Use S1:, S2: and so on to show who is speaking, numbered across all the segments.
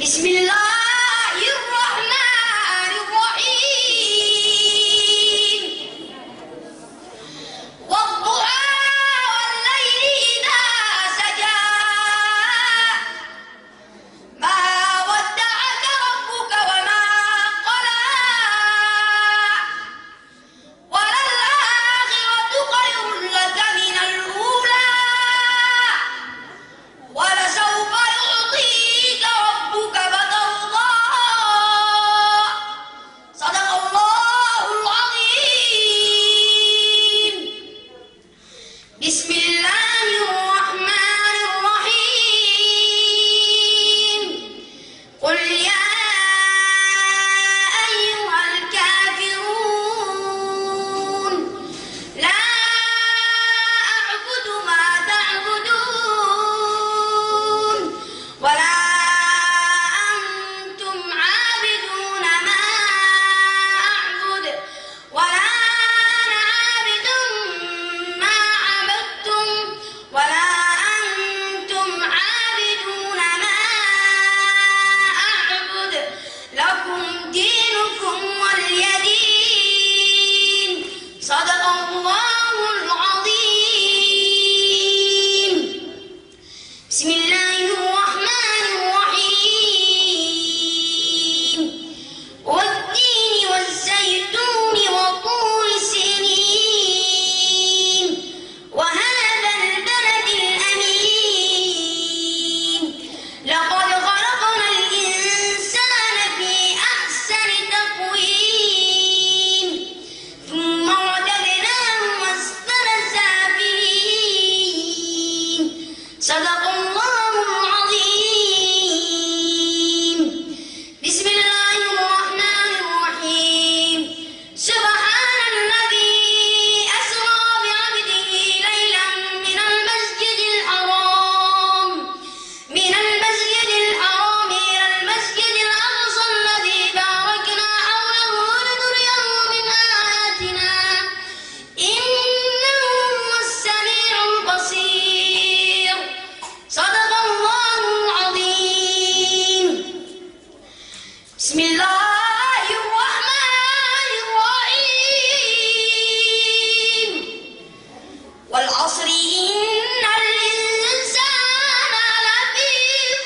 S1: بسم الله الرحمن الرحيم والضحى والليل إذا سجى ما ودعك ربك وما قلى وللآخرة خير لك من الأولى ولسوف يعطيك ربك فترضى صدق الله العظيم. بسم الله الرحمن الرحيم قل يا أيها الكافرون لا أعبد ما تعبدون ولا أنتم عابدون ما أعبد ولا أنا عابد ما عبدتم ولا أنتم عابدون ما أعبد لكم دينكم ولي دين. صدق الله العظيم. بسم الله الرحمن الرحيم والتين والزيتون وطور سينين وهذا البلد الأمين لقد خلقنا الإنسان في أحسن تقويم ثم رددناه أسفل سافلين. صدق الله العظيم. بسم الله الرحمن الرحيم سبحان الذي أسرى بعبده ليلا من المسجد الحرام إلى المسجد الأقصى الذي باركنا حوله لنريه من آياتنا إنه هو السميع البصير. صدق الله العظيم. بسم الله الرحمن الرحيم والعصر إن الإنسان لفي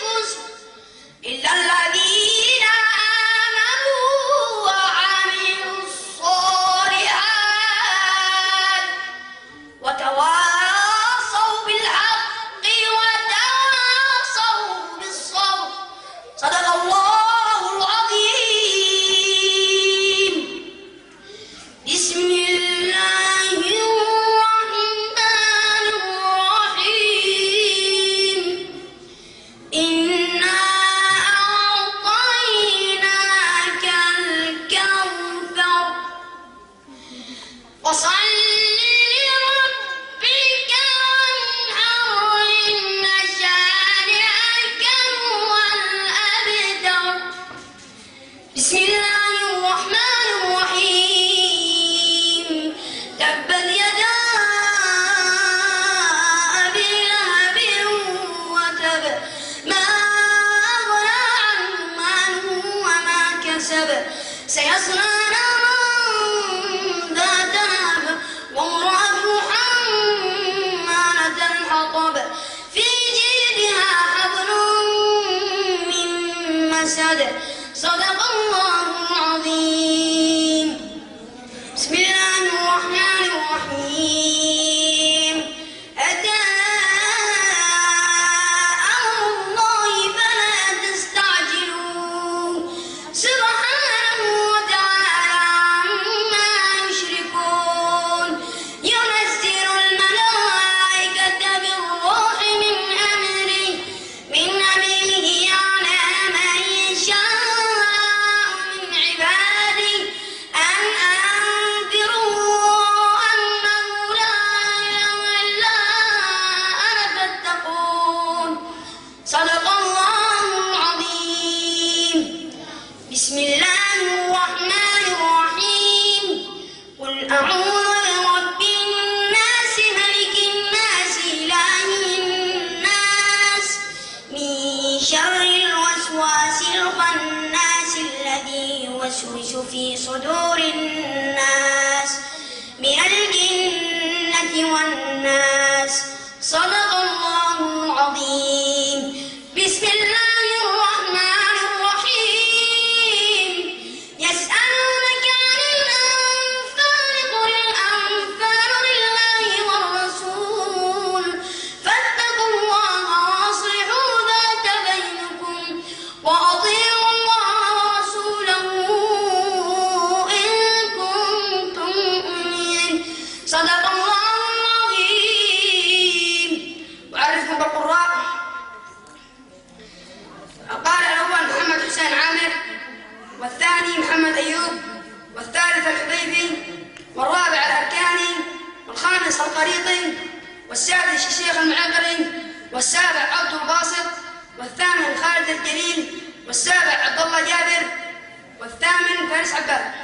S1: خسر إلا الذين آمنوا وعملوا الصالحات وتواصوا بالحق وتواصوا بالصبر. صدق الله العظيم. بسم الله الرحمن الرحيم إنا أعطيناك الكوثر فصل لربك وانحر إن شانئك هو الأبتر. بسم الله الرحمن الرحيم تبت يدا أبي لهب وتب ما أغنى عنه ماله وما كسب سيصلى نارا ذات لهب وامرأته حمالة الحطب في جيدها حبل من مسد. صدق الله العظيم. بسم الله الرحمن الرحيم أتى أمر الله فلا تستعجلوه سبحانه وتعالى عما يشركون ينزل الملائكة بالروح من أمره على من يشاء من عباده أن أنذروا أنه لا إله إلا أنا فاتقون. صدق الله العظيم. بسم الله الرحمن الرحيم قل أعوذ برب الناس ملك الناس إله الناس من شر الوسواس يوسوس في صدور الناس من الجنة والناس. صدق الله العظيم. بسم الله الرحمن الرحيم. يسألونك عن الأنفال قل الأنفال لله والرسول فاتقوا الله وأصلحوا ذات بينكم وأطيعوا الله ورسوله إن كنتم مؤمنين. صدق الله العظيم. وأعرفكم بالقراء. قال الأول محمد حسين عامر، والثاني محمد أيوب، والثالث الحبيبي، والرابع الأركاني، والخامس القريطي، والسادس الشيخ المعقري، والسابع عبد الباسط، والثامن خالد الجليل، والسابع عبد الله جابر، والثامن فارس عباد.